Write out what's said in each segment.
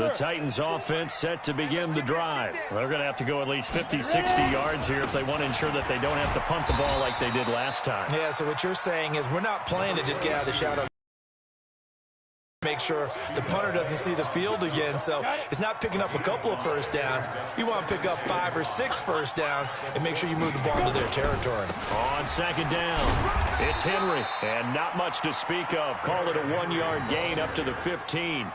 The Titans offense set to begin the drive. They're going to have to go at least 50, 60 yards here if they want to ensure that they don't have to punt the ball like they did last time. Yeah, so what you're saying is we're not playing to just get out of the shadow. Make sure the punter doesn't see the field again. So it's not picking up a couple of first downs. You want to pick up 5 or 6 first downs and make sure you move the ball into their territory. On second down, it's Henry. And not much to speak of. Call it a 1-yard gain up to the 15.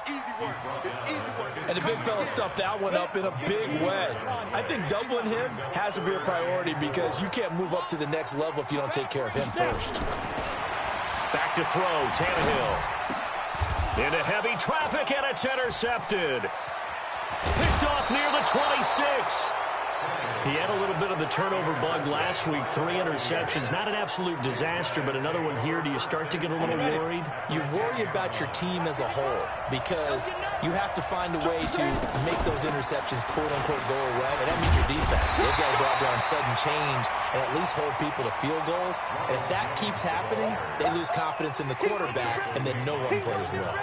And the big fella stuffed that one up in a big way. I think doubling him has to be a priority because you can't move up to the next level if you don't take care of him first. Back to throw, Tannehill. Into heavy traffic, and it's intercepted. Picked off near the 26. He had a little bit of the turnover bug last week. 3 interceptions. Not an absolute disaster, but another one here. Do you start to get a little worried? You worry about your team as a whole because you have to find a way to make those interceptions, quote-unquote, go away. And that means your defense. They've got to go out there on sudden change and at least hold people to field goals. And if that keeps happening, they lose confidence in the quarterback, and then no one plays well.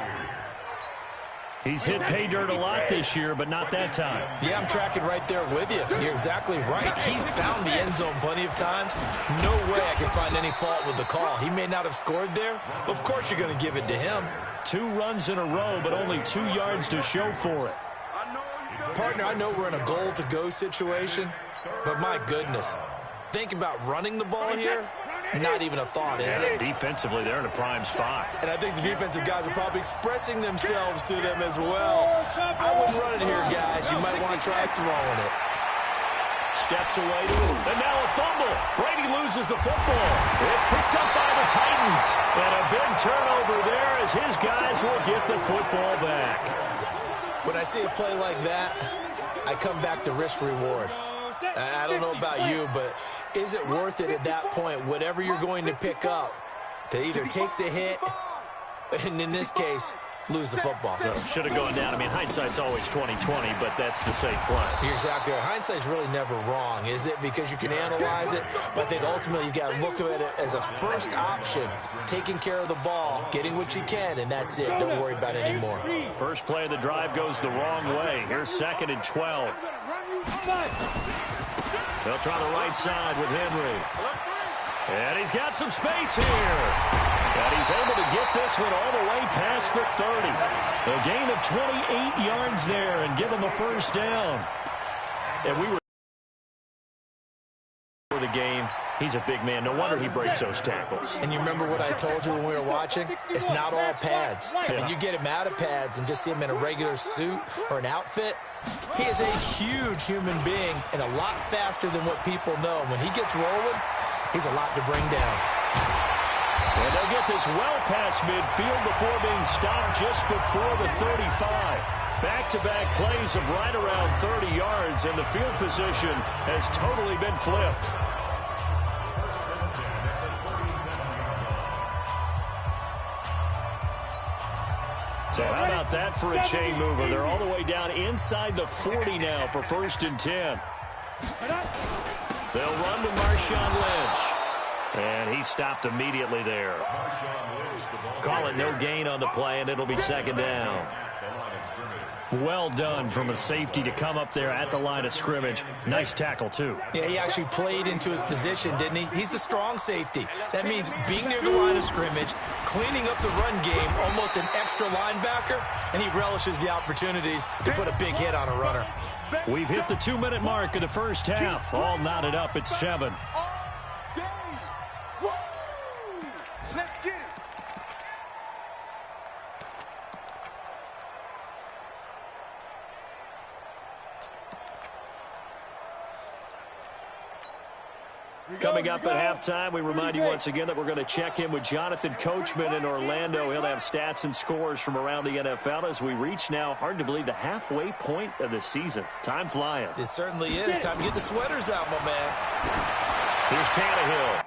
He's hit pay dirt a lot this year, but not that time. Yeah, I'm tracking right there with you. You're exactly right. He's found the end zone plenty of times. No way I can find any fault with the call. He may not have scored there, but of course you're going to give it to him. 2 runs in a row, but only 2 yards to show for it. Partner, I know we're in a goal-to-go situation, but my goodness. Think about running the ball here. Not even a thought, is it? Defensively, they're in a prime spot. And I think the defensive guys are probably expressing themselves to them as well. I wouldn't run it here, guys. You might want to try throwing it. Steps away to him. And now a fumble. Brady loses the football. It's picked up by the Titans. And a big turnover there as his guys will get the football back. When I see a play like that, I come back to risk-reward. I don't know about you, but is it worth it at that point, whatever you're going to pick up, to either take the hit, and in this case, lose the football? So should have gone down. I mean, hindsight's always 20/20, but that's the safe play. You're exactly right. Hindsight's really never wrong, is it? Because you can analyze it, but I think ultimately you got to look at it as a first option, taking care of the ball, getting what you can, and that's it. Don't worry about it anymore. First play of the drive goes the wrong way. Here's 2nd and 12. They'll try the right side with Henry. And he's got some space here. And he's able to get this one all the way past the 30. A gain of 28 yards there and give him a first down. And we were for the game. He's a big man. No wonder he breaks those tackles. And you remember what I told you when we were watching? It's not all pads. Yeah. When you get him out of pads and just see him in a regular suit or an outfit, he is a huge human being and a lot faster than what people know. When he gets rolling, he's a lot to bring down. And they'll get this well past midfield before being stopped just before the 35. Back-to-back plays of right around 30 yards, and the field position has totally been flipped. So how about that for a chain mover? They're all the way down inside the 40 now for 1st and 10. They'll run to Marshawn Lynch. And he stopped immediately there. Call it no gain on the play, and it'll be 2nd down. Well done from a safety to come up there at the line of scrimmage. Nice tackle, too. Yeah, he actually played into his position, didn't he? He's the strong safety. That means being near the line of scrimmage, cleaning up the run game, almost an extra linebacker, and he relishes the opportunities to put a big hit on a runner. We've hit the 2-minute mark of the first half. All knotted up at 7. Coming up at halftime, we remind you once again that we're going to check in with Jonathan Coachman in Orlando. He'll have stats and scores from around the NFL as we reach now, hard to believe, the halfway point of the season. Time flying. It certainly is. Time to get the sweaters out, my man. Here's Tannehill.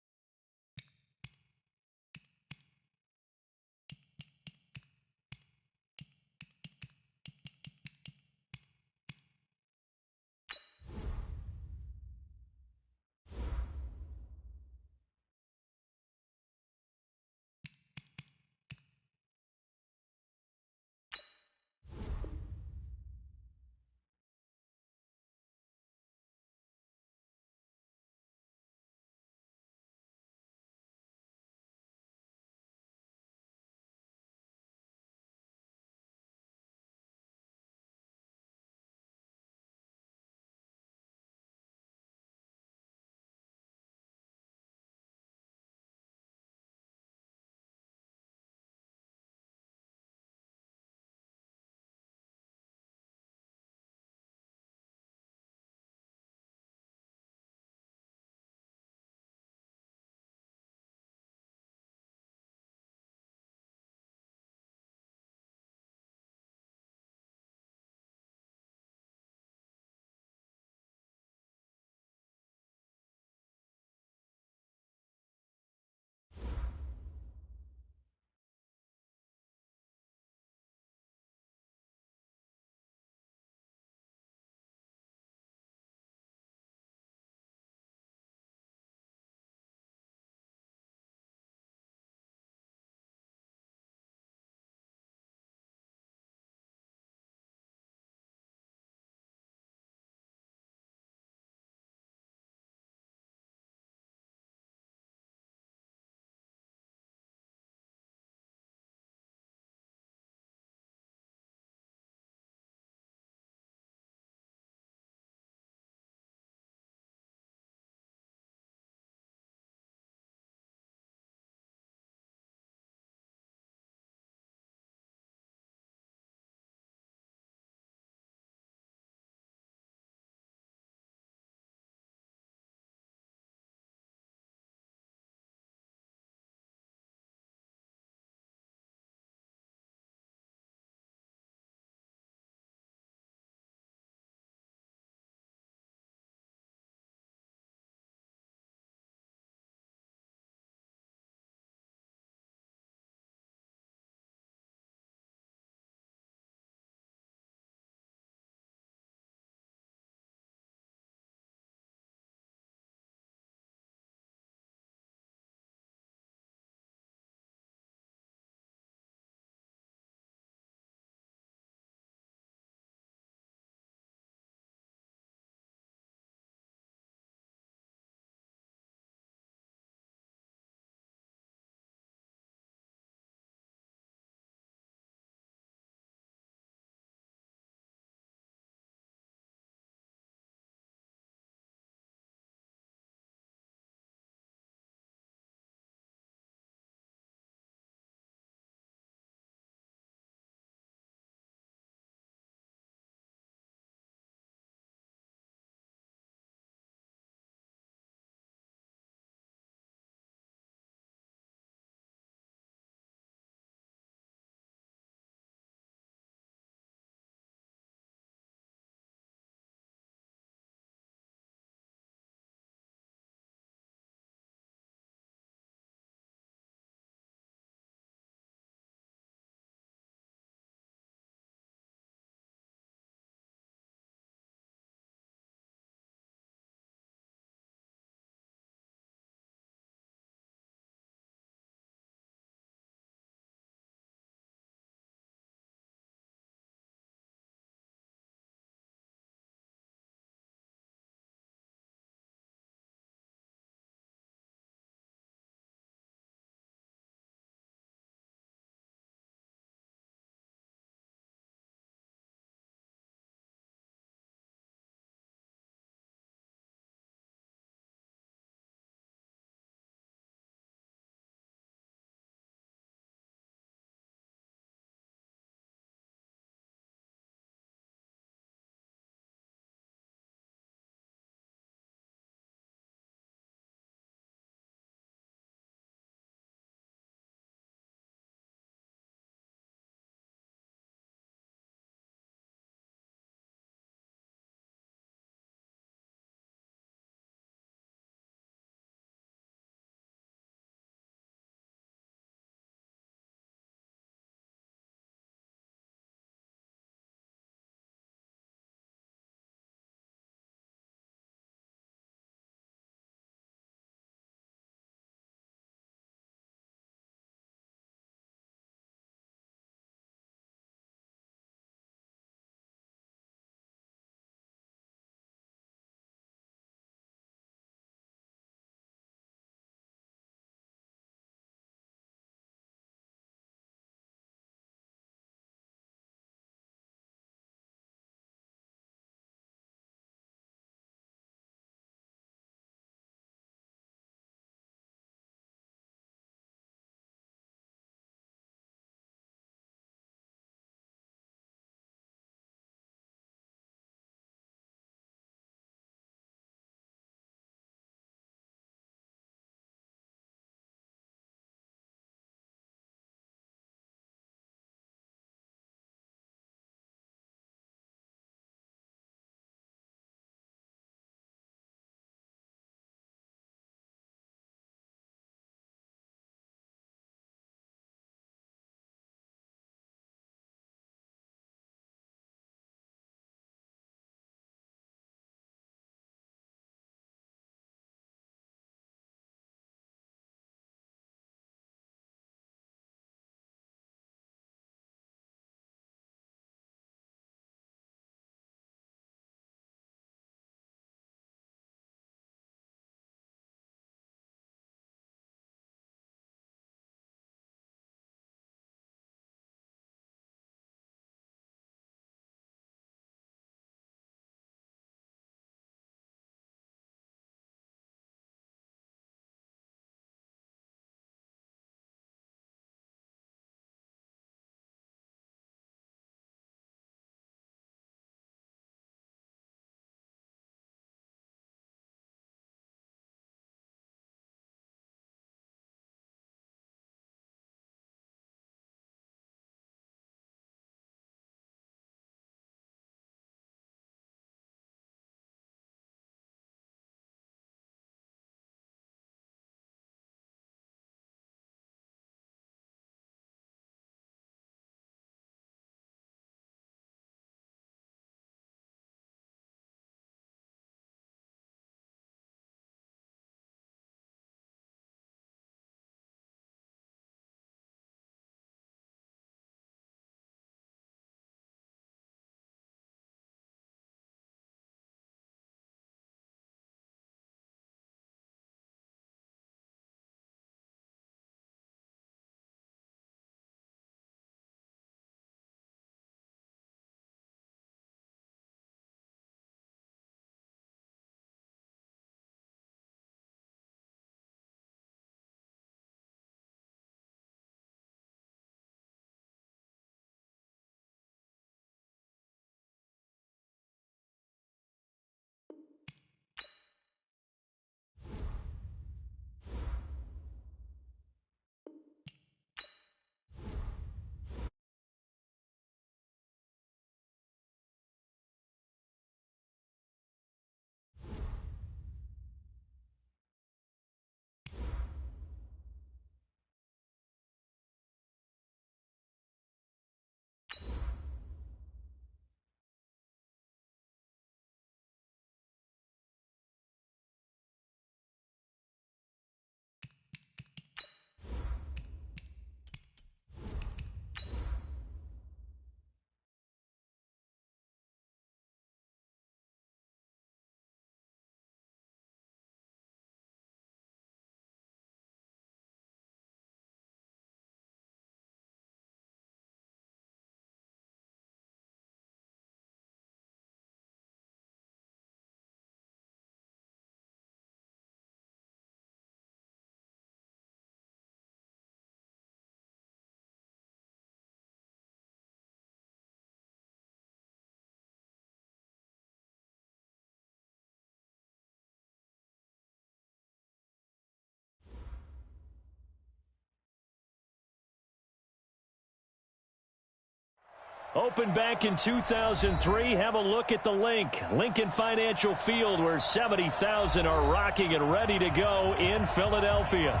Opened back in 2003. Have a look at the link. Lincoln Financial Field, where 70,000 are rocking and ready to go in Philadelphia.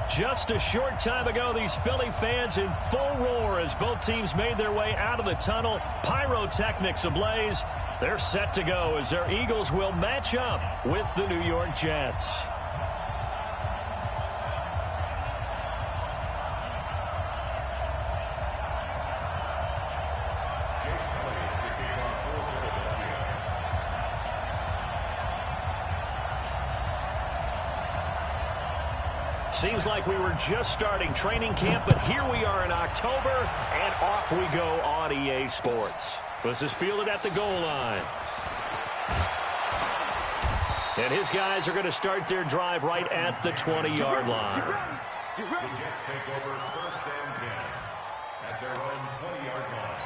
Just a short time ago, these Philly fans in full roar as both teams made their way out of the tunnel. Pyrotechnics ablaze. They're set to go as their Eagles will match up with the New York Jets. Seems like we were just starting training camp, but here we are in October, and off we go on EA Sports. This is fielded at the goal line. And his guys are going to start their drive right at the 20-yard line. The Jets take over first and 10 at their own 20-yard line.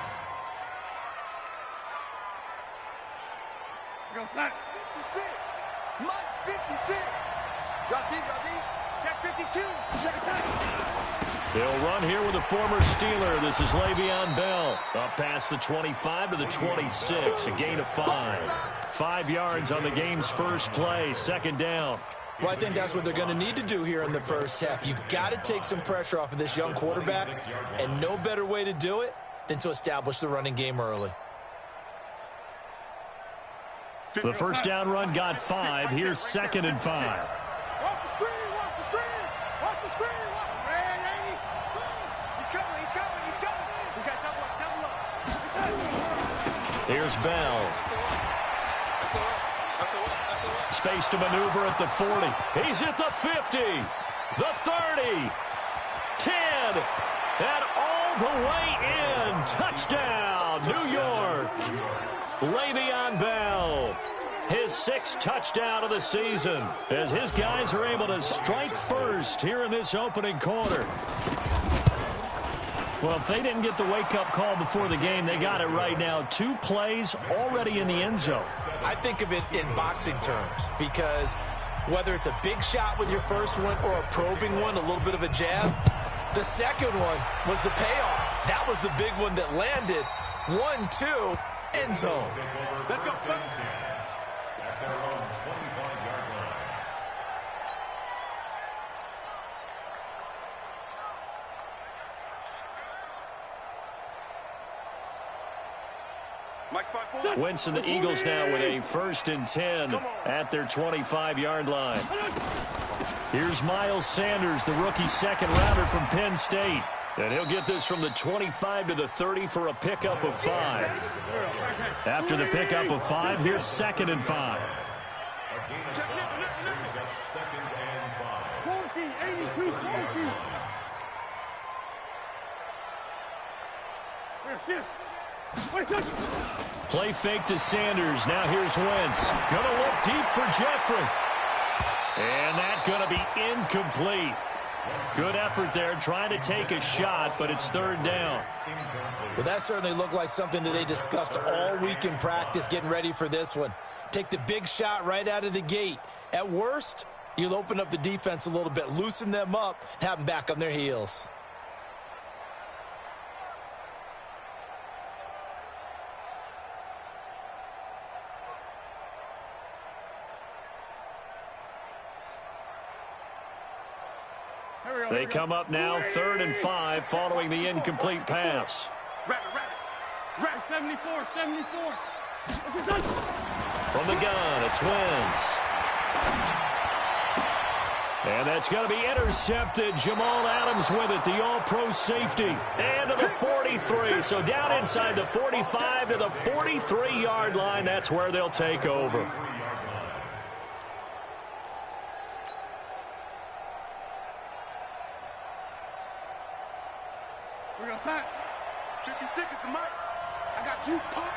Go, son. 56. Mike's 56. Drop deep, drop deep. Check 52. Check attack. They'll run here with a former Steeler. This is Le'Veon Bell. Up past the 25 to the 26. A gain of 5. 5 yards on the game's first play. Second down. Well, I think that's what they're going to need to do here in the first half. You've got to take some pressure off of this young quarterback, and no better way to do it than to establish the running game early. The first down run got 5. Here's 2nd and 5. Watch the screen, watch the screen. Watch the screen. He's coming, he's coming, he's coming. We got double up. Here's Bell. Space to maneuver at the 40. He's at the 50. The 30. 10. And all the way in. Touchdown, New York. Le'Veon Bell. His 6th touchdown of the season as his guys are able to strike first here in this opening quarter. Well, if they didn't get the wake-up call before the game, they got it right now. 2 plays already in the end zone. I think of it in boxing terms because whether it's a big shot with your first one or a probing one, a little bit of a jab, the second one was the payoff. That was the big one that landed. 1-2, end zone. Let's go, son. At their own 25-yard line. Wentz and the Eagles now with a 1st and 10 at their 25-yard line. Here's Miles Sanders, the rookie second-rounder from Penn State. And he'll get this from the 25 to the 30 for a pickup of 5. After the pickup of 5, here's 2nd and 5. Play fake to Sanders. Now here's Wentz. Going to look deep for Jeffrey. And that's going to be incomplete. Good effort there, trying to take a shot, but it's 3rd down. Well, that certainly looked like something that they discussed all week in practice getting ready for this one. Take the big shot right out of the gate. At worst, you'll open up the defense a little bit, loosen them up, and have them back on their heels. They come up now, 3rd and 5, following the incomplete pass. Rapid, 74, 74. From the gun, it's Wentz. And that's going to be intercepted. Jamal Adams with it, the all-pro safety. And to the 43, so down inside the 45 to the 43-yard line. That's where they'll take over. We're going to sign. 56 is the mic. I got you, Pop.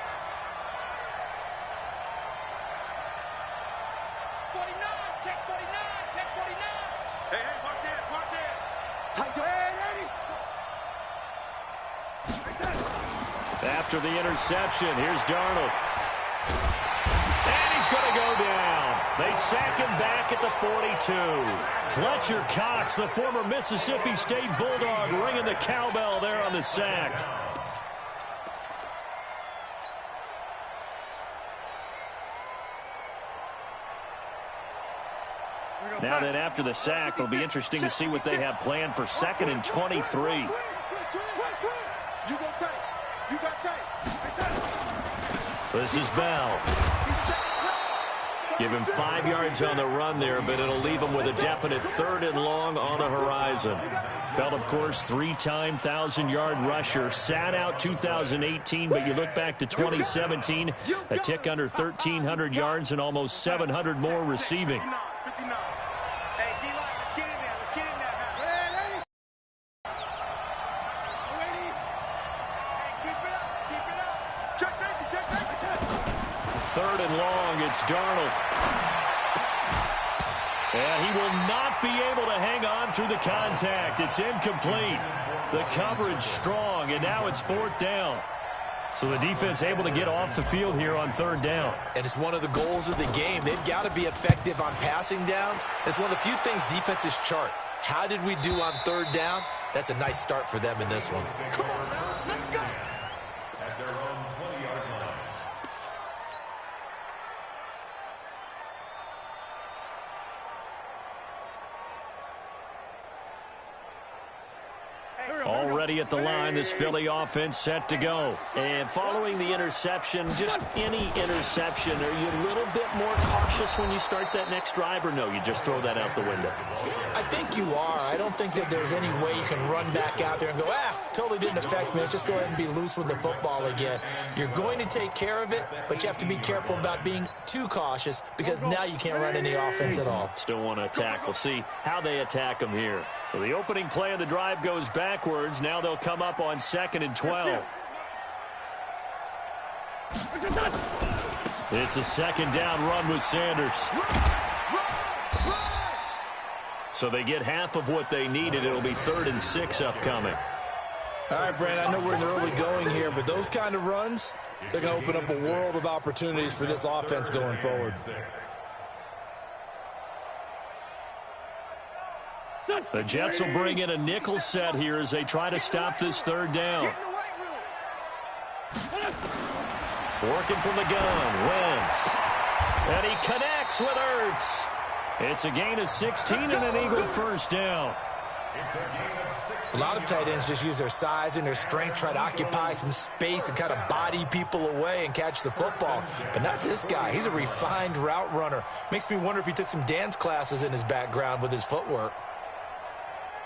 49, check 49, check 49. Hey, march in. Tight your head, Eddie. After the interception, here's Darnold. And he's going to go down. They sack him back at the 42. Fletcher Cox, the former Mississippi State Bulldog, ringing the cowbell there on the sack. Now then, after the sack, it'll be interesting to see what they have planned for 2nd and 23. This is Bell. Give him 5 yards on the run there, but it'll leave him with a definite 3rd and long on the horizon. Bell, of course, 3-time 1,000-yard rusher. Sat out 2018, but you look back to 2017, a tick under 1,300 yards and almost 700 more receiving. Third and long, it's Darnold. And he will not be able to hang on through the contact. It's incomplete. The coverage strong, and now it's 4th down. So the defense able to get off the field here on 3rd down. And it's one of the goals of the game. They've got to be effective on passing downs. It's one of the few things defenses chart. How did we do on 3rd down? That's a nice start for them in this one. Come on, let's go. At their own 20-yard line. Already at the line, this Philly offense set to go. And following the interception, just any interception, are you a little bit more cautious when you start that next drive, or no, you just throw that out the window? I think you are. I don't think that there's any way you can run back out there and go, totally didn't affect me. Let's just go ahead and be loose with the football again. You're going to take care of it, but you have to be careful about being too cautious because now you can't run any offense at all. Still want to attack. We'll see how they attack them here. So the opening play of the drive goes backwards. Now they'll come up on 2nd and 12. It's a 2nd down run with Sanders. So they get half of what they needed. It'll be 3rd and 6 upcoming. All right, Brandon, I know we're in the early going here, but those kind of runs, they're going to open up a world of opportunities for this offense going forward. The Jets will bring in a nickel set here as they try to stop this 3rd down. Working from the gun, Wentz. And he connects with Ertz. It's a gain of 16 and an Eagle 1st down. A lot of tight ends just use their size and their strength, try to occupy some space and kind of body people away and catch the football. But not this guy. He's a refined route runner. Makes me wonder if he took some dance classes in his background with his footwork.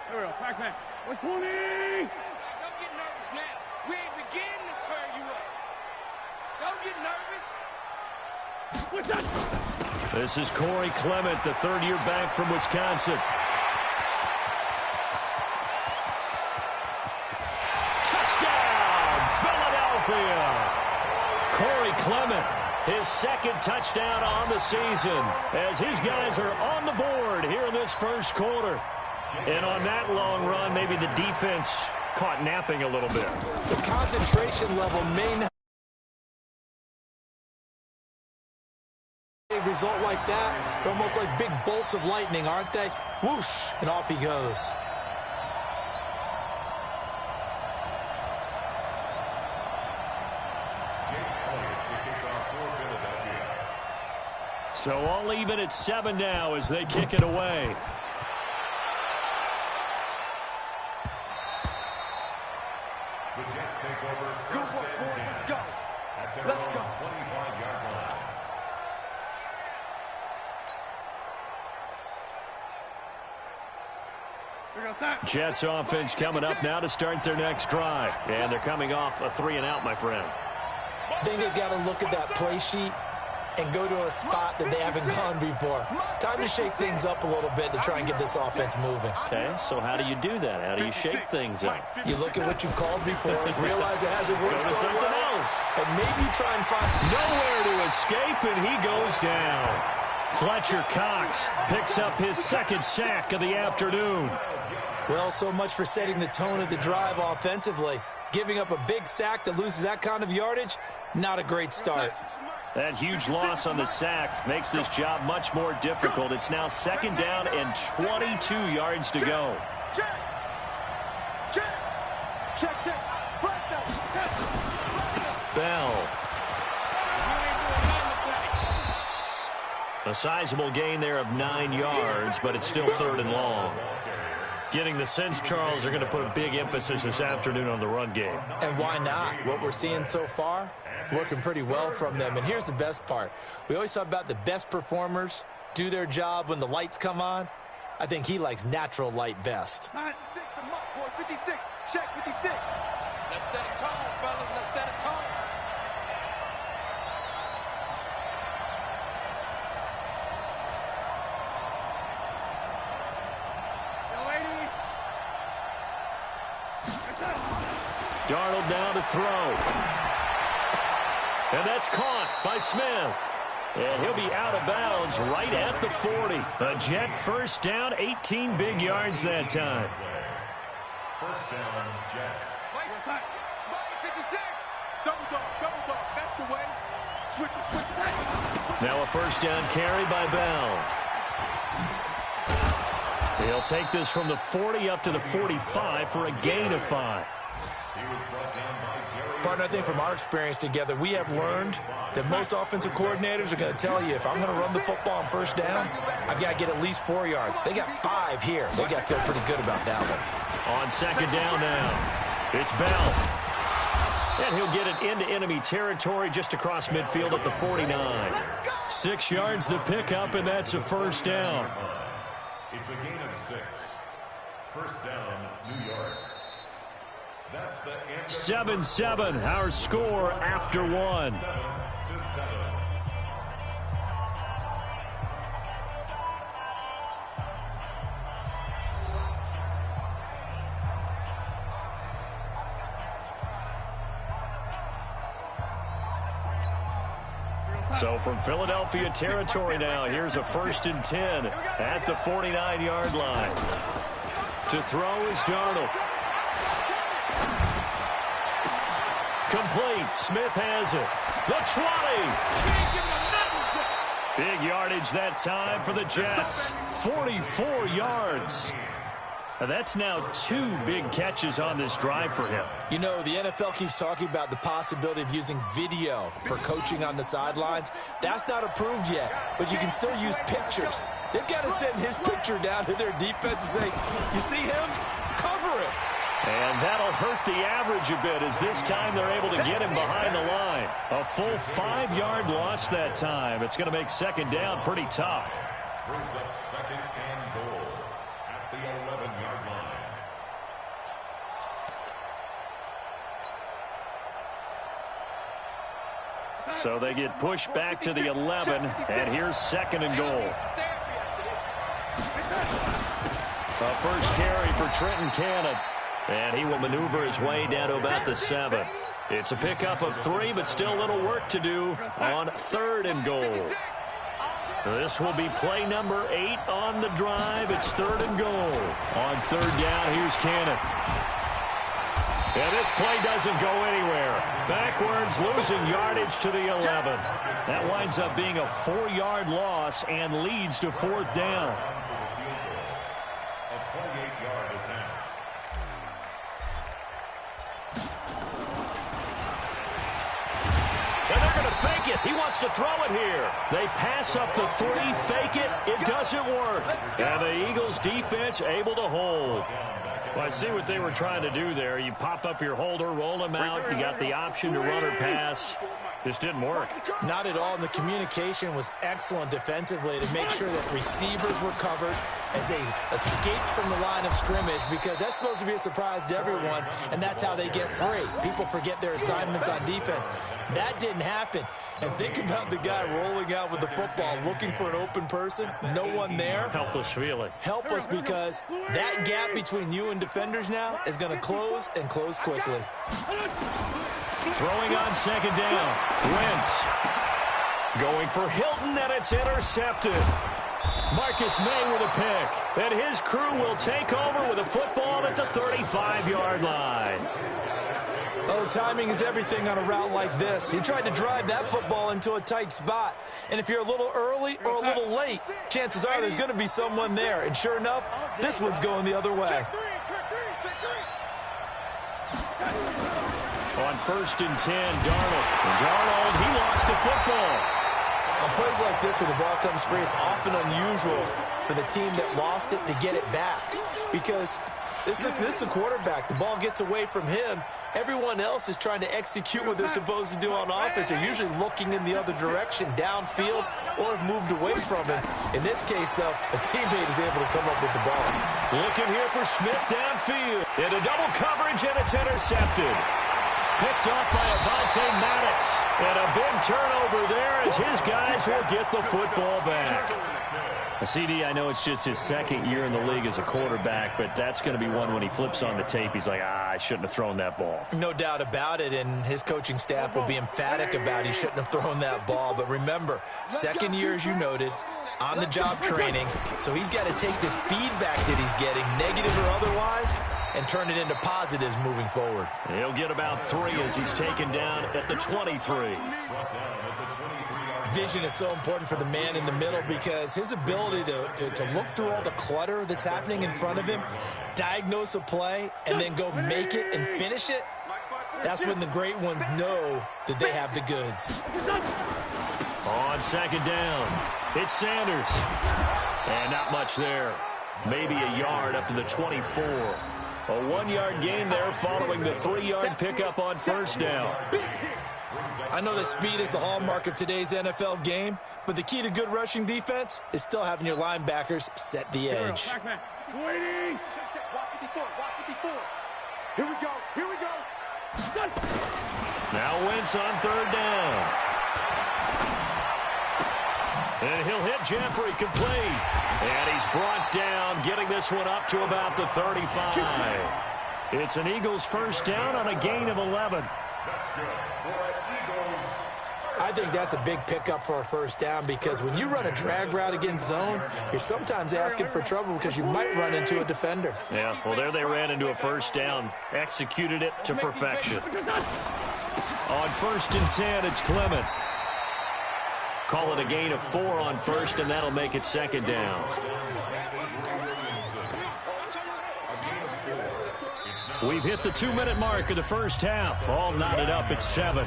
Here we go, back. 120! Don't get nervous now. We ain't beginning to turn you up. Don't get nervous. What's that? This is Corey Clement, the 3rd-year back from Wisconsin. Touchdown, Philadelphia! Corey Clement, his 2nd touchdown on the season, as his guys are on the board here in this 1st quarter. And on that long run, maybe the defense caught napping a little bit. The concentration level may not a result like that. They're almost like big bolts of lightning, aren't they? Whoosh, and off he goes. So all even at 7 now as they kick it away. The Jets take over Go first for it, and boys. 10. Let's go. At their Let's own go. 25-yard line. Jets offense coming up now to start their next drive. And they're coming off a 3-and-out, my friend. I think they've got to look at that play sheet and go to a spot that they haven't gone before. Time to shake things up a little bit to try and get this offense moving. Okay, so how do you do that? How do you shake things up? You look at what you've called before, realize it hasn't worked Go to so something well, else. and maybe try and find... Nowhere to escape, and he goes down. Fletcher Cox picks up his 2nd sack of the afternoon. Well, so much for setting the tone of the drive offensively. Giving up a big sack that loses that kind of yardage, not a great start. That huge loss on the sack makes this job much more difficult. It's now 2nd down and 22 yards to go. Check. Bell. A sizable gain there of 9 yards, but it's still 3rd and long. Getting the sense, Charles, are going to put a big emphasis this afternoon on the run game. And why not? What we're seeing so far, it's working pretty well from them. And here's the best part. We always talk about the best performers do their job when the lights come on. I think he likes natural light best. Let's set a tone, fellas. Let's set a tone. Darnold now to throw. And that's caught by Smith. And he'll be out of bounds right at the 40. A Jet first down, 18 big yards that time. First down, Jets. 56. Double dog. That's the way. Switch it. Now a first down carry by Bell. He'll take this from the 40 up to the 45 for a gain of 5. Partner, I think from our experience together, we have learned that most offensive coordinators are going to tell you, if I'm going to run the football on first down, I've got to get at least 4 yards. They got 5 here. They got to feel pretty good about that one. On second down now, it's Bell. And he'll get it into enemy territory just across midfield at the 49. 6 yards the pickup, and that's a first down. It's a gain of 6. First down, New York. That's the end. 7-7, our score after 1. 7-7. So from Philadelphia territory now, here's a 1st and 10 at the 49-yard line. To throw is Darnold. Complete. Smith has it. The 20. Big yardage that time for the Jets. 44 yards. That's now 2 big catches on this drive for him. You know, the NFL keeps talking about the possibility of using video for coaching on the sidelines. That's not approved yet, but you can still use pictures. They've got to send his picture down to their defense and say, you see him? Cover it. And that'll hurt the average a bit, as this time they're able to get him behind the line. A full 5-yard loss that time. It's going to make second down pretty tough. Brings up second and goal at the 11-yard line. So they get pushed back to the 11, and here's second and goal. A first carry for Trenton Cannon, and he will maneuver his way down to about the 7. It's a pickup of 3, but still a little work to do on 3rd and goal. This will be play number 8 on the drive. It's 3rd and goal. On 3rd down, here's Cannon. And this play doesn't go anywhere. Backwards, losing yardage to the 11. That winds up being a 4-yard loss and leads to 4th down. A 28-yard attempt. And they're going to fake it. He wants to throw it here. They pass up the 3, fake it. It doesn't work. And the Eagles defense able to hold. Well, I see what they were trying to do there. You pop up your holder, roll him out. You got the option to run or pass. This didn't work. Not at all. And the communication was excellent defensively to make sure that receivers were covered as they escaped from the line of scrimmage, because that's supposed to be a surprise to everyone, and that's how they get free. People forget their assignments on defense. That didn't happen. And think about the guy rolling out with the football, looking for an open person, no one there. Helpless feeling. Helpless, because that gap between you and defenders now is going to close, and close quickly. Throwing on second down. Wentz going for Hilton, and it's intercepted. Marcus May with a pick. And his crew will take over with a football at the 35-yard line. Oh, timing is everything on a route like this. He tried to drive that football into a tight spot. And if you're a little early or a little late, chances are there's going to be someone there. And sure enough, this one's going the other way. On 1st and 10, Darnold. He lost the football. On plays like this where the ball comes free, it's often unusual for the team that lost it to get it back. Because this is the quarterback. The ball gets away from him. Everyone else is trying to execute what they're supposed to do on offense. They're usually looking in the other direction, downfield, or have moved away from him. In this case, though, a teammate is able to come up with the ball. Looking here for Smith downfield. Into double coverage, and it's intercepted. Picked off by Avonte Maddox. And a big turnover there as his guys will get the football back. CD, I know it's just his second year in the league as a quarterback, but that's going to be one when he flips on the tape. He's like, I shouldn't have thrown that ball. No doubt about it, and his coaching staff will be emphatic about he shouldn't have thrown that ball. But remember, second year, as you noted, on-the-job training, so he's got to take this feedback that he's getting, negative or otherwise, and turn it into positives moving forward. He'll get about 3 as he's taken down at the 23. Vision is so important for the man in the middle because his ability to look through all the clutter that's happening in front of him, diagnose a play, and then go make it and finish it, that's when the great ones know that they have the goods. On second down, it's Sanders. And not much there. Maybe a yard up to the 24. A 1-yard gain there following the 3-yard pickup on first down. I know that speed is the hallmark of today's NFL game, but the key to good rushing defense is still having your linebackers set the edge. Waiting. Walk 54, walk 54. Here we go, here we go. Now Wentz on third down. And he'll hit Jeffrey complete. And he's brought down, getting this one up to about the 35. It's an Eagles first down on a gain of 11. That's good. I think that's a big pickup for a first down because when you run a drag route against zone, you're sometimes asking for trouble because you might run into a defender. Yeah, well, there they ran into a first down. Executed it to perfection. On first and 10, it's Clement. Call it a gain of 4 on first, and that'll make it second down. We've hit the 2-minute mark of the first half. All knotted up at 7.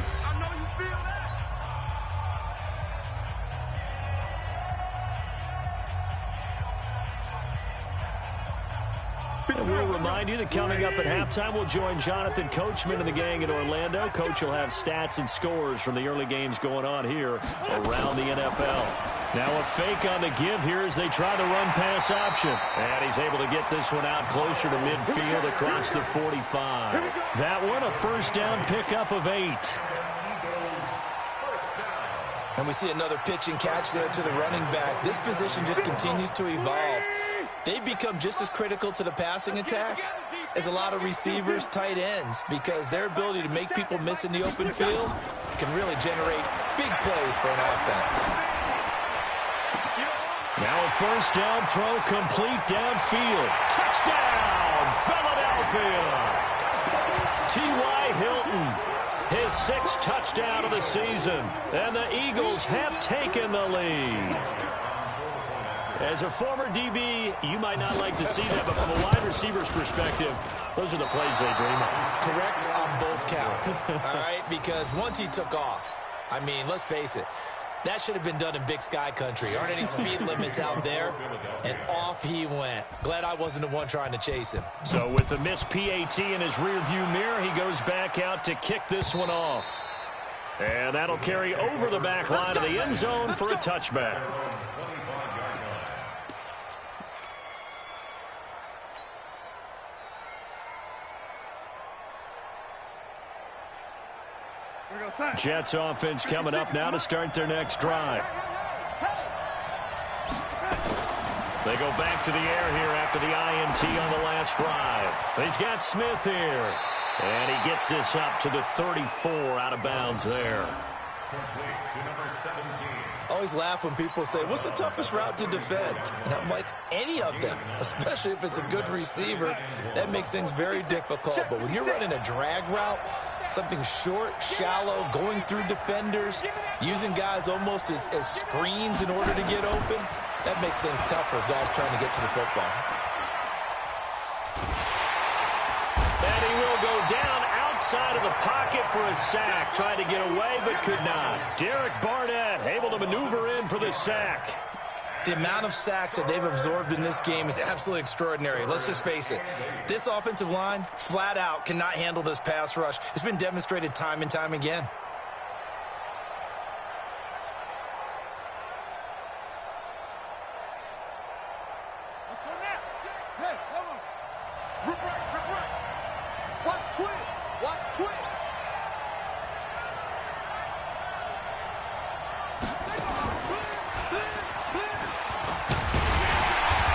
And we'll remind you that coming up at halftime, we'll join Jonathan Coachman and the gang in Orlando. Coach will have stats and scores from the early games going on here around the NFL. Now a fake on the give here as they try the run-pass option. And he's able to get this one out closer to midfield across the 45. That one, a first down pickup of 8. And we see another pitch and catch there to the running back. This position just continues to evolve. They've become just as critical to the passing attack as a lot of receivers, tight ends, because their ability to make people miss in the open field can really generate big plays for an offense. Now a first down throw complete downfield. Touchdown, Philadelphia! T.Y. Hilton, his 6th touchdown of the season, and the Eagles have taken the lead. As a former DB, you might not like to see that, but from a wide receiver's perspective, those are the plays they dream of. Correct on both counts, all right? Because once he took off, I mean, let's face it, that should have been done in Big Sky country. Aren't any speed limits out there? And off he went. Glad I wasn't the one trying to chase him. So with the missed PAT in his rearview mirror, he goes back out to kick this one off. And that'll carry over the back line of the end zone for a touchback. Jets offense coming up now to start their next drive. They go back to the air here after the INT on the last drive. He's got Smith here. And he gets this up to the 34 out of bounds there. I always laugh when people say, what's the toughest route to defend? And I'm like, any of them, especially if it's a good receiver. That makes things very difficult. But when you're running a drag route, something short, shallow, going through defenders, using guys almost as screens in order to get open, that makes things tougher, guys trying to get to the football. And he will go down inside of the pocket for a sack. Tried to get away, but could not. Derek Barnett able to maneuver in for the sack. The amount of sacks that they've absorbed in this game is absolutely extraordinary. Let's just face it. This offensive line, flat out, cannot handle this pass rush. It's been demonstrated time and time again. Let's go now. 6. Hey, hold on. Rip right. Watch twist. Watch twist.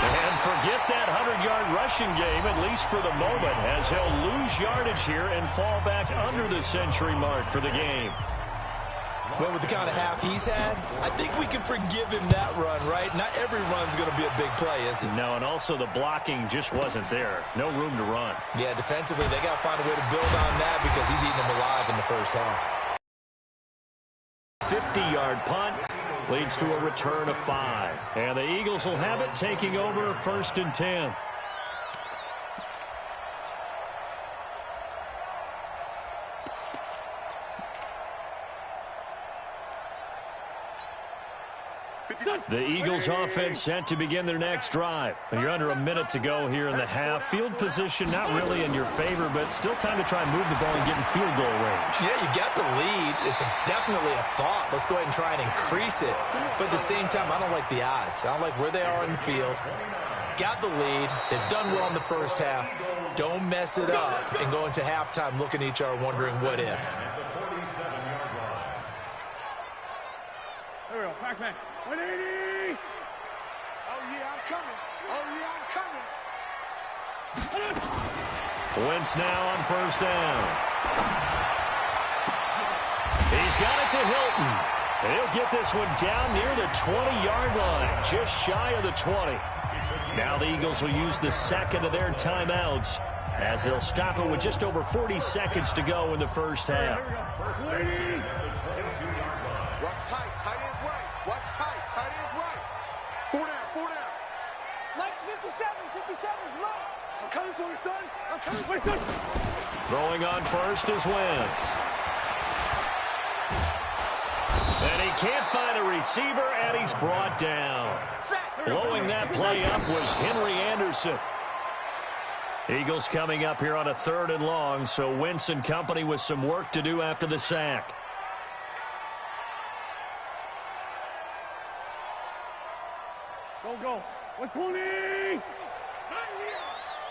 And forget that 100-yard rushing game, at least for the moment, as he'll lose yardage here and fall back under the century mark for the game. Well, with the kind of half he's had, I think we can forgive him that run, right? Not every run's going to be a big play, is it? No, and also the blocking just wasn't there. No room to run. Yeah, defensively, they got to find a way to build on that because he's eating them alive in the first half. 50-yard punt leads to a return of 5. And the Eagles will have it, taking over 1st and 10. The Eagles offense set to begin their next drive. You're under a minute to go here in the half. Field position not really in your favor, but still time to try and move the ball and get in field goal range. Yeah, you got the lead. It's definitely a thought. Let's go ahead and try and increase it. But at the same time, I don't like the odds. I don't like where they are in the field. Got the lead. They've done well in the first half. Don't mess it up and go into halftime looking at each other wondering what if. There we go. Pac-Man. 180. Oh, yeah, I'm coming. Oh, yeah, I'm coming. Wentz now on 1st down. He's got it to Hilton. And he'll get this one down near the 20-yard line, just shy of the 20. Now the Eagles will use the second of their timeouts as they'll stop it with just over 40 seconds to go in the first half. Watch tight. Tight end's right. Watch tight. Tight end's right. 4 down. 4 down. Let's 57. 57's right. I'm coming for you, son. I'm coming for you. Throwing on first is Wentz. And he can't find a receiver, and he's brought down. Blowing that play up was Henry Anderson. Eagles coming up here on a 3rd and long, so Wentz and company with some work to do after the sack. Go. 120.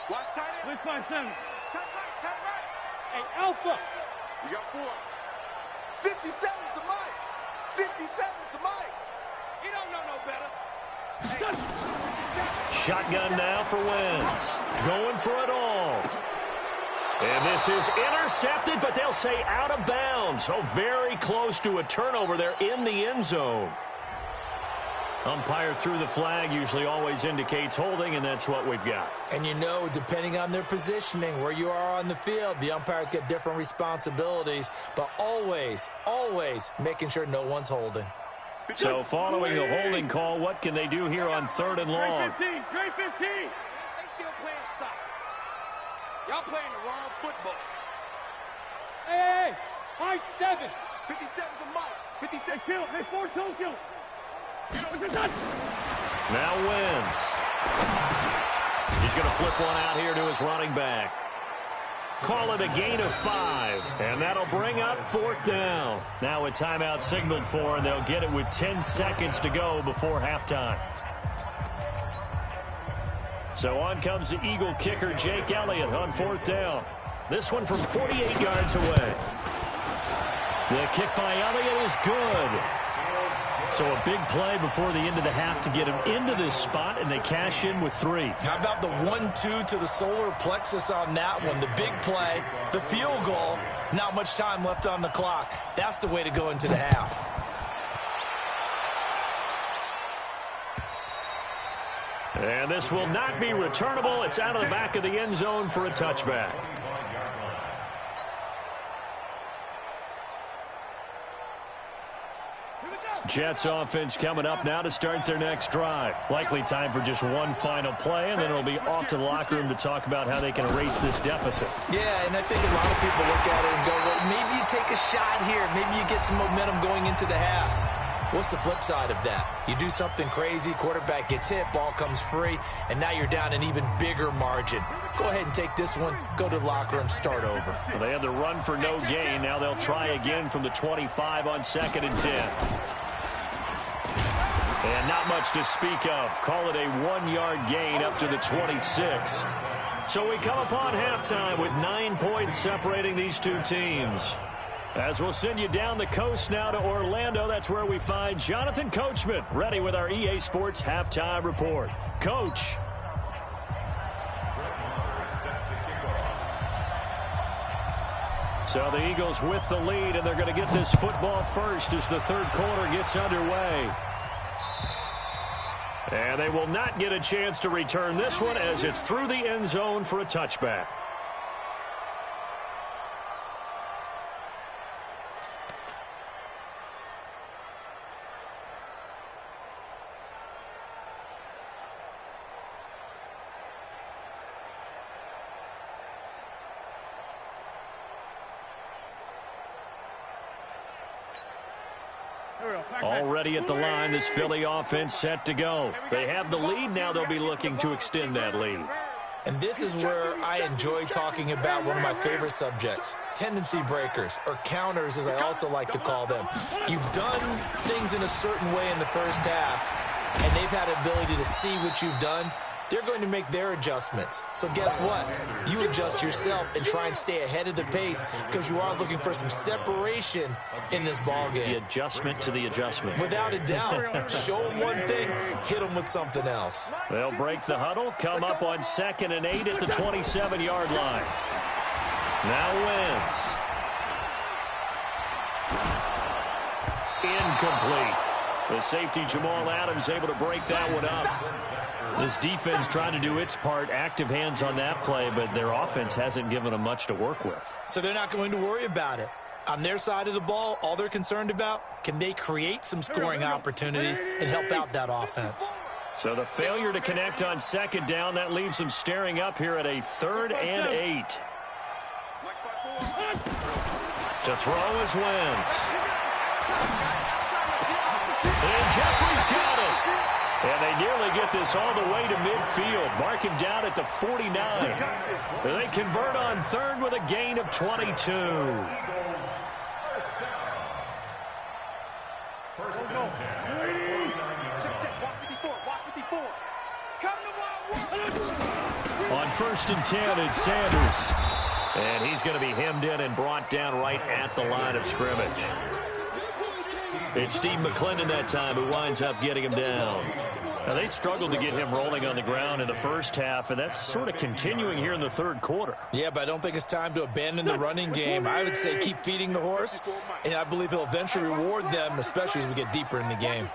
Watch tight end. Blitz 5-7. Tight right. Hey, Alpha. We got 4. 57's the mic. 57's the mic. You don't know no better. Shotgun now for Wentz. Going for it all. And this is intercepted, but they'll say out of bounds. So very close to a turnover there in the end zone. Umpire threw the flag, usually always indicates holding, and that's what we've got. And you know, depending on their positioning, where you are on the field, the umpires get different responsibilities, but always, always making sure no one's holding. So following the holding call, what can they do here on 3rd and long? Grade 15. They still playing soccer. Y'all playing the wrong football. Hey, high 7. 57's the mic. 57. Hey, kill. Hey, 4 toe kill. Now Wentz. He's going to flip one out here to his running back. Call it a gain of 5, and that'll bring up 4th down. Now a timeout signaled for, and they'll get it with 10 seconds to go before halftime. So on comes the Eagle kicker, Jake Elliott, on 4th down. This one from 48 yards away. The kick by Elliott is good. So a big play before the end of the half to get him into this spot, and they cash in with 3. How about the 1-2 to the solar plexus on that one? The big play, the field goal, not much time left on the clock. That's the way to go into the half. And this will not be returnable. It's out of the back of the end zone for a touchback. Here we go. Jets offense coming up now to start their next drive. Likely time for just one final play, and then it'll be off to the locker room to talk about how they can erase this deficit. Yeah, and I think a lot of people look at it and go, well, maybe you take a shot here. Maybe you get some momentum going into the half. What's the flip side of that? You do something crazy, quarterback gets hit, ball comes free, and now you're down an even bigger margin. Go ahead and take this one, go to the locker room, start over. Well, they had the run for no gain. Now they'll try again from the 25 on 2nd and 10. And not much to speak of. Call it a 1-yard gain up to the 26. So we come upon halftime with 9 points separating these two teams. As we'll send you down the coast now to Orlando, that's where we find Jonathan Coachman, ready with our EA Sports Halftime Report. Coach. So the Eagles with the lead, and they're going to get this football first as the third quarter gets underway. And they will not get a chance to return this one as it's through the end zone for a touchback. Already at the line, this Philly offense set to go. They have the lead. Now they'll be looking to extend that lead. And this is where I enjoy talking about one of my favorite subjects, tendency breakers, or counters as I also like to call them. You've done things in a certain way in the first half, and they've had the ability to see what you've done. They're going to make their adjustments. So guess what? You adjust yourself and try and stay ahead of the pace because you are looking for some separation in this ball game. The adjustment to the adjustment. Without a doubt. Show them one thing, hit them with something else. They'll break the huddle, come up on 2nd and 8 at the 27-yard line. Now Wentz. Incomplete. The safety, Jamal Adams, able to break that one up. This defense trying to do its part, active hands on that play, but their offense hasn't given them much to work with. So they're not going to worry about it. On their side of the ball, all they're concerned about, can they create some scoring opportunities and help out that offense? So the failure to connect on 2nd down, that leaves them staring up here at a 3rd and 8. To throw is Wentz. And Jeffrey's got it. And they nearly get this all the way to midfield. Mark him down at the 49. And they convert on 3rd with a gain of 22. First down 10. Check. Watch 54. Watch 54. Come to On 1st and 10, it's Sanders. And he's going to be hemmed in and brought down right at the line of scrimmage. It's Steve McClendon that time who winds up getting him down. Now, they struggled to get him rolling on the ground in the first half, and that's sort of continuing here in the third quarter. Yeah, but I don't think it's time to abandon the running game. I would say keep feeding the horse, and I believe he'll eventually reward them, especially as we get deeper in the game.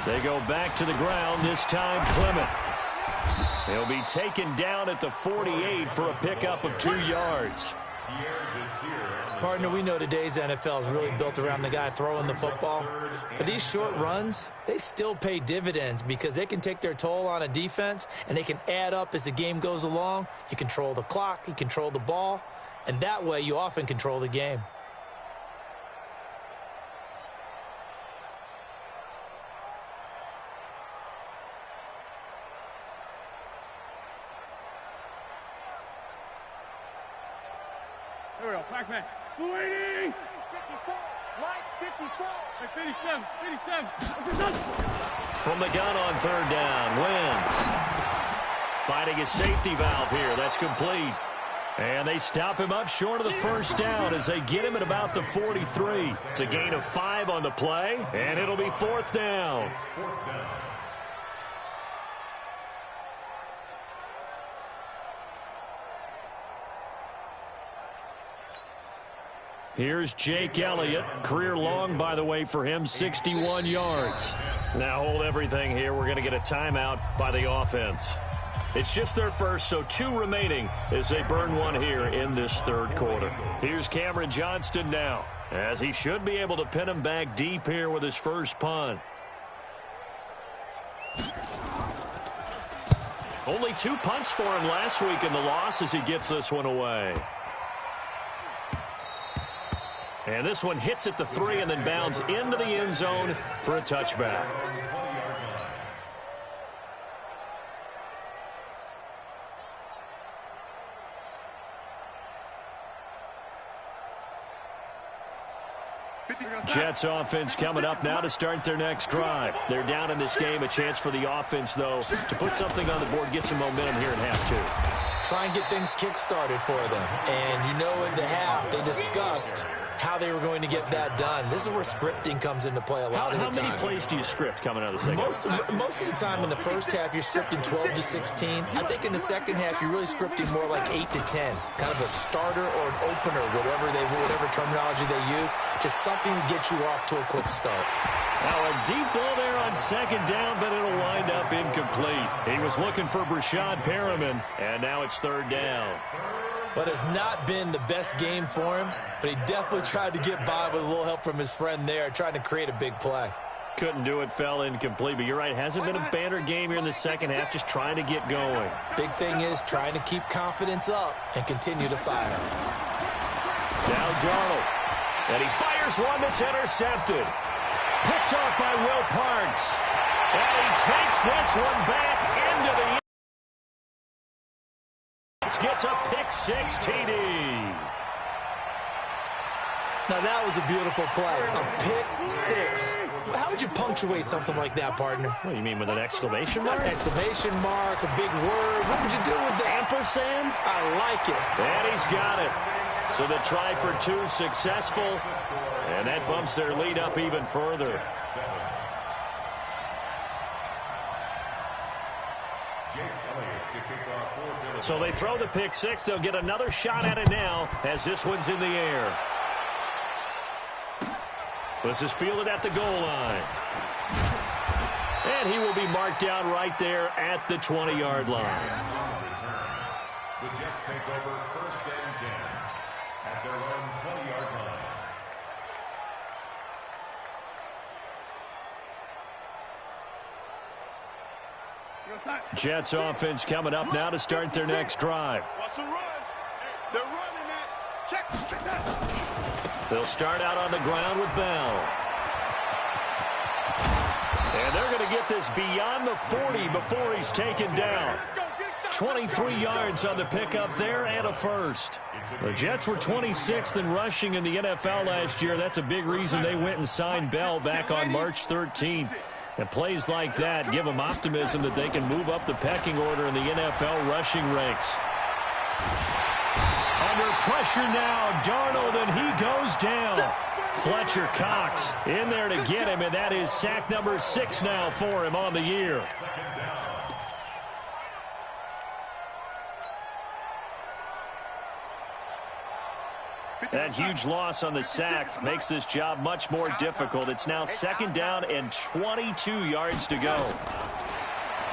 They go back to the ground, this time Clement. He'll be taken down at the 48 for a pickup of 2 yards. Partner, we know today's NFL is really built around the guy throwing the football. But these short runs, they still pay dividends because they can take their toll on a defense and they can add up as the game goes along. You control the clock, you control the ball, and that way you often control the game. Here we go, Pac-Man. 280! 54. Line 54. Hey, 57. From the gun on 3rd down, Wentz. Finding a safety valve here. That's complete. And they stop him up short of the first down as they get him at about the 43. It's a gain of 5 on the play, and it'll be 4th down. Here's Jake Elliott. Career long, by the way, for him, 61 yards. Now hold everything here. We're going to get a timeout by the offense. It's just their first, so 2 remaining as they burn one here in this third quarter. Here's Cameron Johnston now, as he should be able to pin him back deep here with his first punt. Only 2 punts for him last week in the loss as he gets this one away. And this one hits at the 3 and then bounds into the end zone for a touchback. Jets offense coming up now to start their next drive. They're down in this game. A chance for the offense, though, to put something on the board, get some momentum here in half 2. Try and get things kick-started for them. And you know in the half, they discussed how they were going to get that done. This is where scripting comes into play a lot of the time. How many plays do you script coming out of the second half? Most of the time in the first half, you're scripting 12 to 16. I think in the second half, you're really scripting more like 8 to 10. Kind of a starter or an opener, whatever terminology they use. Just something to get you off to a quick start. Now a deep ball there on second down, but it'll wind up incomplete. He was looking for Brashad Perriman, and now it's third down. But it's not been the best game for him, but he definitely tried to get by with a little help from his friend there, trying to create a big play. Couldn't do it, fell incomplete, but you're right, hasn't been a banner game here in the second half, just trying to get going. Big thing is trying to keep confidence up and continue to fire. Now Darnold, and he fires one that's intercepted. Picked off by Will Parks, and he takes this one back into the end. Gets a pick-6 TD. Now that was a beautiful play. A pick-6. How would you punctuate something like that, partner? What do you mean, with an exclamation mark? Exclamation mark, a big word. What would you do with that? Ampersand? I like it. And he's got it. So the try for 2 successful, and that bumps their lead up even further. So they throw the pick-6. They'll get another shot at it now as this one's in the air. This is fielded at the goal line. And he will be marked down right there at the 20-yard line. The Jets take over 1st and 10 at their own 20-yard line. Jets offense coming up now to start their next drive. Watch the run. They're running it. Check that. They'll start out on the ground with Bell. And they're going to get this beyond the 40 before he's taken down. 23 yards on the pickup there and a first. The Jets were 26th in rushing in the NFL last year. That's a big reason they went and signed Bell back on March 13th. And plays like that give them optimism that they can move up the pecking order in the NFL rushing ranks. Under pressure now, Darnold, and he goes down. Fletcher Cox in there to get him, and that is sack number 6 now for him on the year. That huge loss on the sack makes this job much more difficult. It's now 2nd down and 22 yards to go.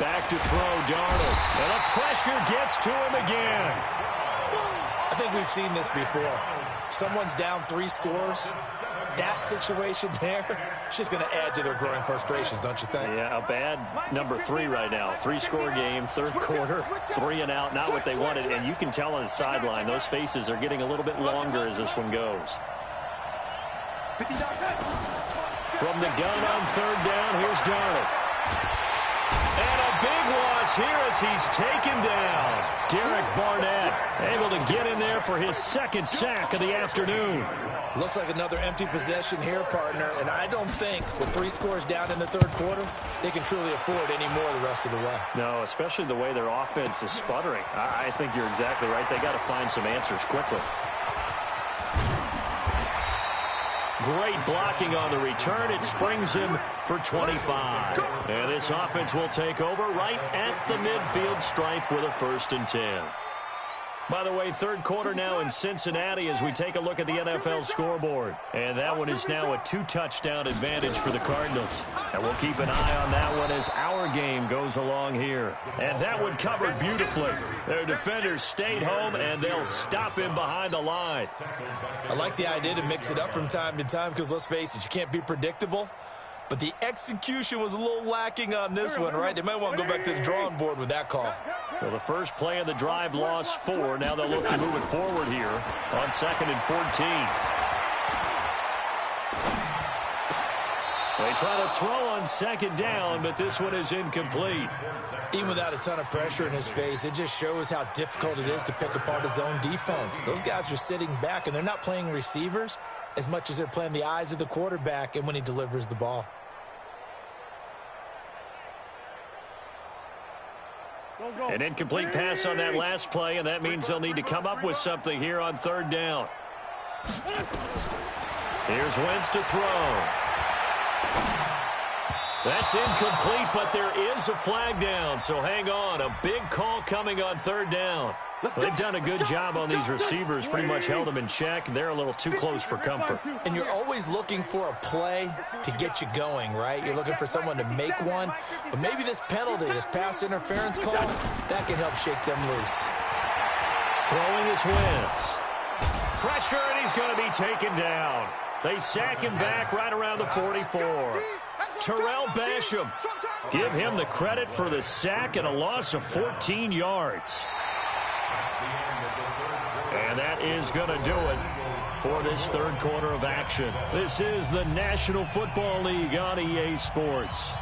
Back to throw, Darnold. And the pressure gets to him again. I think we've seen this before. Someone's down 3 scores. That situation there, it's just going to add to their growing frustrations, don't you think? Yeah, a bad number 3 right now. 3-score game, 3rd quarter, 3 and out, not what they wanted. And you can tell on the sideline, those faces are getting a little bit longer as this one goes. From the gun on 3rd down, here's Darnold. And a big loss here as he's taken down. Derek Barnett able to get in there for his 2nd sack of the afternoon. Looks like another empty possession here, partner, and I don't think with 3 scores down in the 3rd quarter, they can truly afford any more the rest of the way. No, especially the way their offense is sputtering. I think you're exactly right. They got to find some answers quickly. Great blocking on the return. It springs him for 25. And this offense will take over right at the midfield stripe with a 1st and 10. By the way, third quarter now in Cincinnati as we take a look at the NFL scoreboard. And that one is now a 2-touchdown advantage for the Cardinals. And we'll keep an eye on that one as our game goes along here. And that one covered beautifully. Their defenders stayed home, and they'll stop him behind the line. I like the idea to mix it up from time to time because, let's face it, you can't be predictable. But the execution was a little lacking on this one, right? They might want to go back to the drawing board with that call. Well, the first play of the drive lost 4. Now they'll look to move it forward here on 2nd and 14. They try to throw on 2nd down, but this one is incomplete. Even without a ton of pressure in his face, it just shows how difficult it is to pick apart his own defense. Those guys are sitting back, and they're not playing receivers as much as they're playing the eyes of the quarterback and when he delivers the ball. An incomplete pass on that last play, and that means they'll need to come up with something here on 3rd down. Here's Wentz to throw. That's incomplete, but there is a flag down, so hang on. A big call coming on 3rd down. They've done a good job on these receivers, pretty much held them in check. They're a little too close for comfort. And you're always looking for a play to get you going, right? You're looking for someone to make one. But maybe this penalty, this pass interference call, that can help shake them loose. Throwing is Wentz. Pressure, and he's going to be taken down. They sack him back right around the 44. Terrell Basham. Give him the credit for the sack and a loss of 14 yards. And that is going to do it for this 3rd quarter of action. This is the National Football League on EA Sports.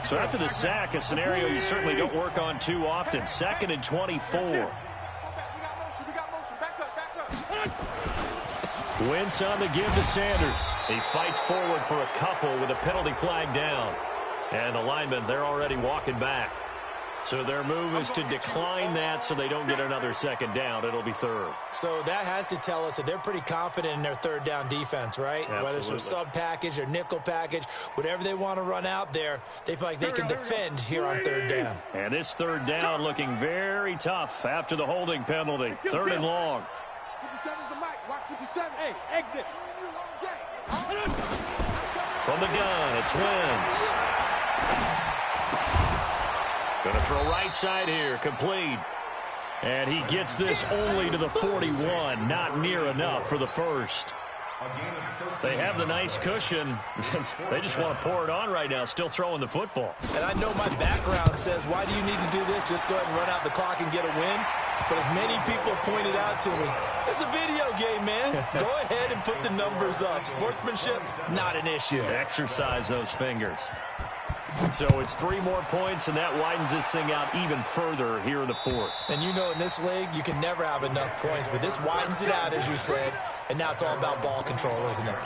So after the sack, a scenario you certainly don't work on too often. 2nd and 24. Wentz on the give to Sanders. He fights forward for a couple with a penalty flag down. And the linemen, they're already walking back. So their move is to decline that so they don't get another 2nd down. It'll be 3rd. So that has to tell us that they're pretty confident in their 3rd down defense, right? Absolutely. Whether it's a sub package or nickel package, whatever they want to run out there, they feel like they can defend here on 3rd down. And this 3rd down looking very tough after the holding penalty. 3rd and long. 57's the mic. Watch 57. Hey, exit. From the gun, it's Wentz. Going to throw right side here, complete. And he gets this only to the 41, not near enough for the first. They have the nice cushion. They just want to pour it on right now, still throwing the football. And I know my background says, why do you need to do this? Just go ahead and run out the clock and get a win. But as many people pointed out to me, it's a video game, man. Go ahead and put the numbers up. Sportsmanship, not an issue. Exercise those fingers. So it's 3 more points, and that widens this thing out even further here in the 4th. And you know in this league, you can never have enough points, but this widens it out, as you said, and now it's all about ball control, isn't it?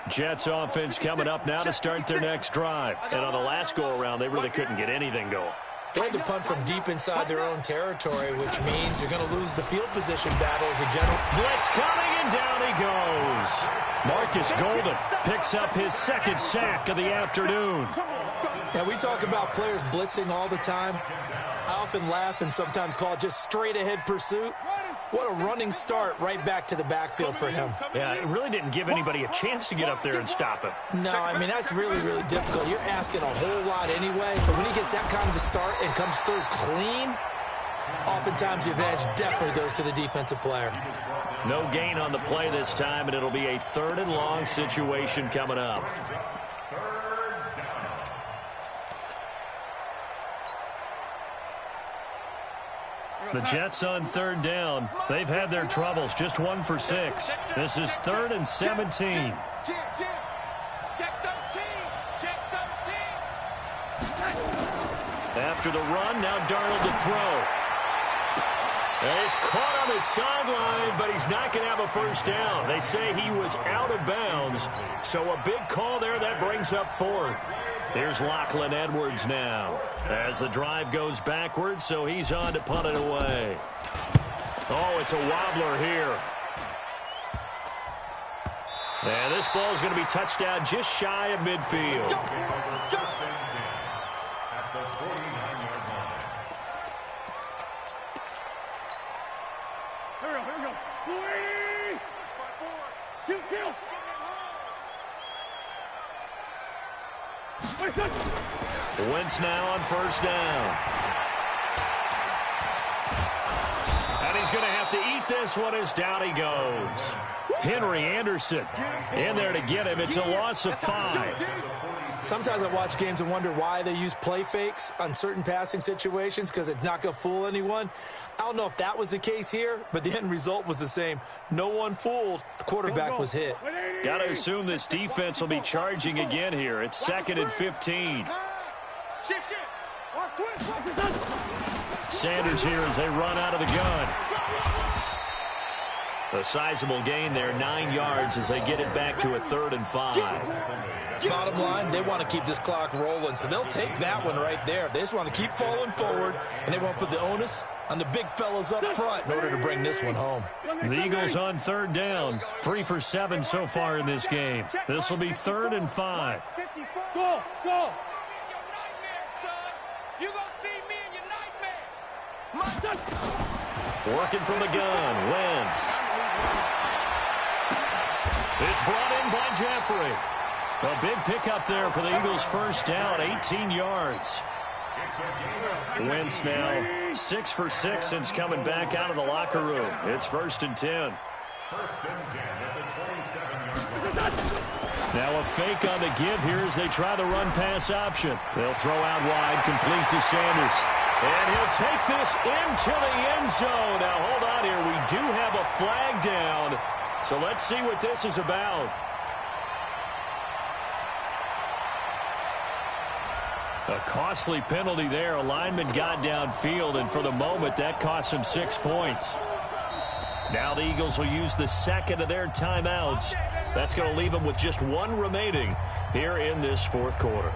Jets offense coming up now to start their next drive. And on the last go-around, they really couldn't get anything going. They had to punt from deep inside their own territory, which means you're going to lose the field position battle as a general. Blitz coming, and down he goes. Marcus Golden picks up his 2nd sack of the afternoon. Now, we talk about players blitzing all the time. I often laugh and sometimes call it just straight-ahead pursuit. What a running start right back to the backfield for him. Yeah, it really didn't give anybody a chance to get up there and stop him. No, I mean, that's really, really difficult. You're asking a whole lot anyway. But when he gets that kind of a start and comes through clean, oftentimes the advantage definitely goes to the defensive player. No gain on the play this time, and it'll be a 3rd and long situation coming up. The Jets on 3rd down. They've had their troubles. Just 1 for 6. This is 3rd and 17. Check 13. Check 13. After the run, now Darnold to throw. And he's caught on the sideline, but he's not going to have a first down. They say he was out of bounds. So a big call there that brings up 4th. Here's Lachlan Edwards now as the drive goes backwards, so he's on to punt it away. Oh, it's a wobbler here. And this ball is going to be touched down just shy of midfield. At the 49-yard line. Here we go. 280. Kill. Wentz now on first down. And he's going to have to eat this one as down he goes. Henry Anderson in there to get him. It's a loss of 5. Sometimes I watch games and wonder why they use play fakes on certain passing situations because it's not going to fool anyone. I don't know if that was the case here, but the end result was the same. No one fooled. The quarterback was hit. Got to assume this defense will be charging again here. It's 2nd and 15. Sanders here as they run out of the gun. A sizable gain there, 9 yards as they get it back to a 3rd and 5. Bottom line, they want to keep this clock rolling, so they'll take that one right there. They just want to keep falling forward, and they want to put the onus on the big fellas up front in order to bring this one home. The Eagles on 3rd down. 3 for 7 so far in this game. This will be 3rd and 5. Go. You gonna see me in your nightmares. Working from the gun, Wentz. It's brought in by Jeffrey. A big pickup there for the Eagles' first down, 18 yards. Wentz now 6 for 6 since coming back out of the locker room. It's 1st and 10. 1st and 10 at the 27-yard line. Now a fake on the give here as they try the run-pass option. They'll throw out wide, complete to Sanders. And he'll take this into the end zone. Now hold on here. We do have a flag down. So let's see what this is about. A costly penalty there. A lineman got downfield, and for the moment, that cost him 6 points. Now the Eagles will use the second of their timeouts. That's going to leave them with just 1 remaining here in this 4th quarter.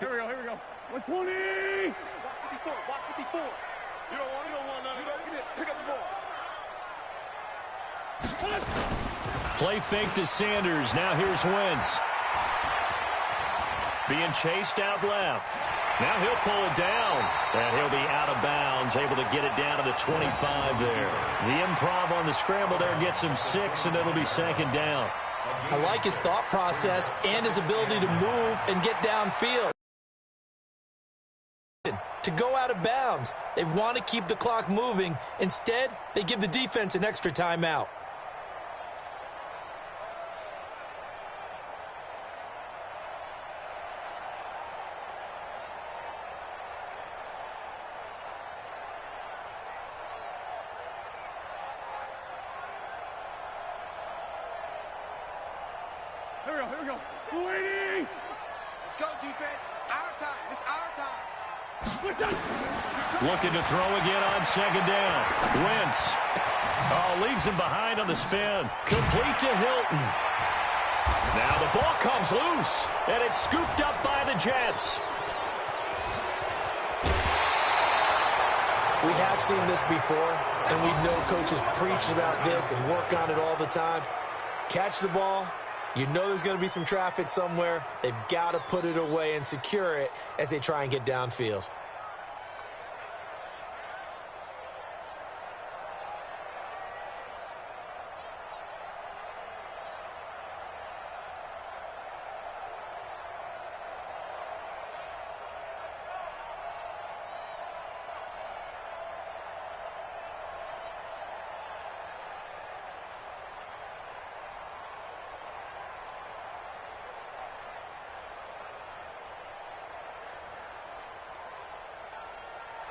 Here we go. 120. Watch 54. You don't want none. You don't get it. Pick up the ball. Play fake to Sanders. Now here's Wentz. Being chased out left. Now he'll pull it down. And he'll be out of bounds, able to get it down to the 25 there. The improv on the scramble there gets him 6, and it'll be 2nd down. I like his thought process and his ability to move and get downfield. To go out of bounds. They want to keep the clock moving. Instead, they give the defense an extra timeout. Here we go. 280. Let's go, defense. Our time. It's our time. Looking to throw again on 2nd down. Wentz. Oh, leaves him behind on the spin. Complete to Hilton. Now the ball comes loose, and it's scooped up by the Jets. We have seen this before, and we know coaches preach about this and work on it all the time. Catch the ball. You know there's going to be some traffic somewhere. They've got to put it away and secure it as they try and get downfield.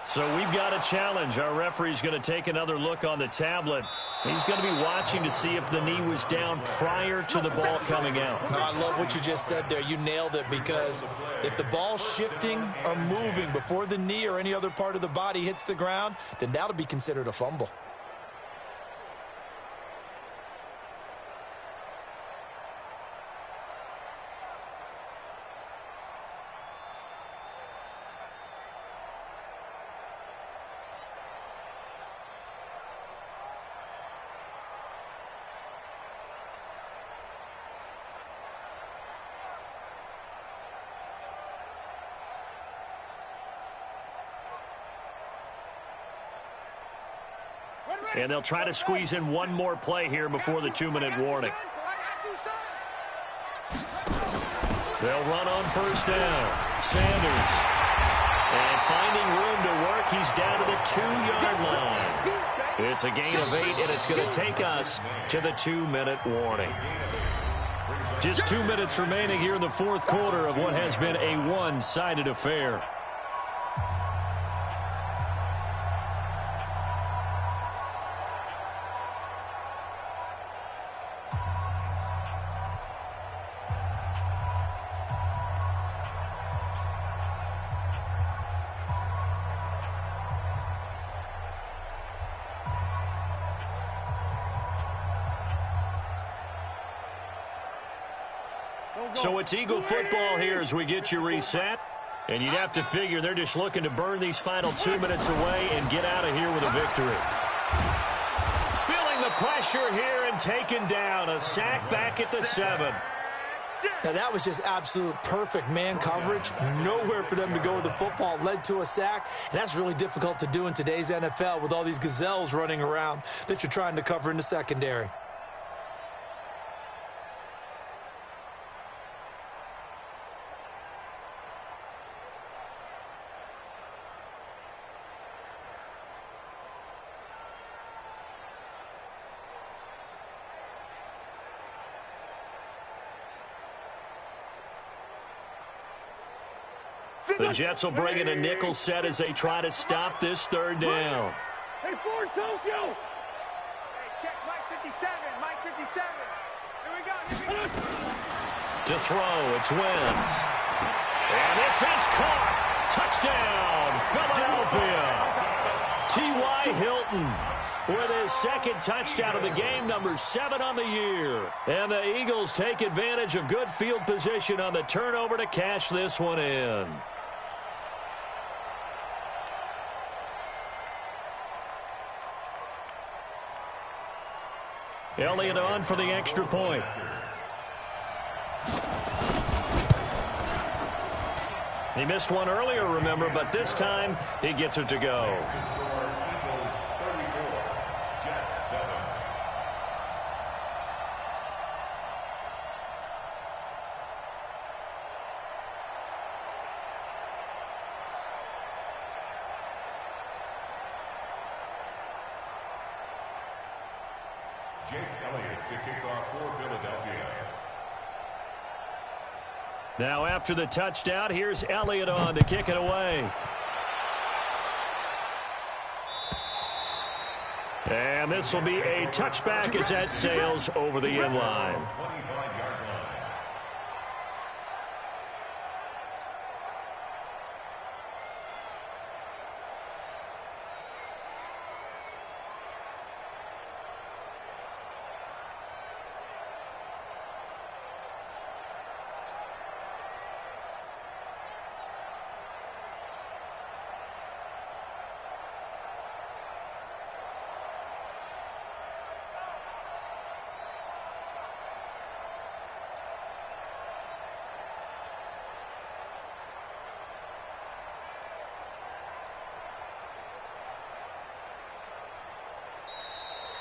So we've got a challenge. Our referee's going to take another look on the tablet. He's going to be watching to see if the knee was down prior to the ball coming out. I love what you just said there. You nailed it, because if the ball's shifting or moving before the knee or any other part of the body hits the ground, then that'll be considered a fumble. And they'll try to squeeze in one more play here before the 2-minute warning. They'll run on first down. Sanders. And finding room to work, he's down to the 2-yard line. It's a gain of 8, and it's going to take us to the 2-minute warning. Just 2 minutes remaining here in the fourth quarter of what has been a one-sided affair. So it's Eagle football here as we get you reset. And you'd have to figure they're just looking to burn these final 2 minutes away and get out of here with a victory. Feeling the pressure here and taken down. A sack back at the 7. Now, that was just absolute perfect man coverage. Nowhere for them to go with the football. Led to a sack. And that's really difficult to do in today's NFL with all these gazelles running around that you're trying to cover in the secondary. The Jets will bring in a nickel set as they try to stop this third down. Hey, Ford, Tokyo! Hey, check Mike 57, Mike 57. Here we go, To throw, it's Wentz. And this is caught. Touchdown, Philadelphia. T.Y. Hilton with his second touchdown of the game, number 7 on the year. And the Eagles take advantage of good field position on the turnover to cash this one in. Elliott on for the extra point. He missed one earlier, remember, but this time he gets it to go. Jake Elliott to kick off for Philadelphia. Now after the touchdown, here's Elliott on to kick it away. And this will be a touchback as that sails over the end line.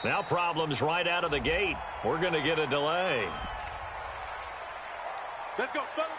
Now problems right out of the gate. We're going to get a delay. Let's go, fellas.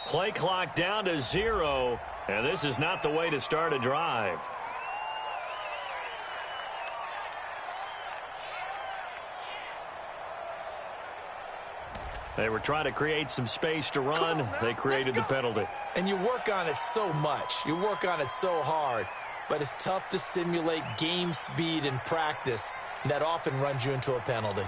Play clock down to 0, and this is not the way to start a drive. They were trying to create some space to run. They created the penalty. And you work on it so much. You work on it so hard. But it's tough to simulate game speed in practice. That often runs you into a penalty.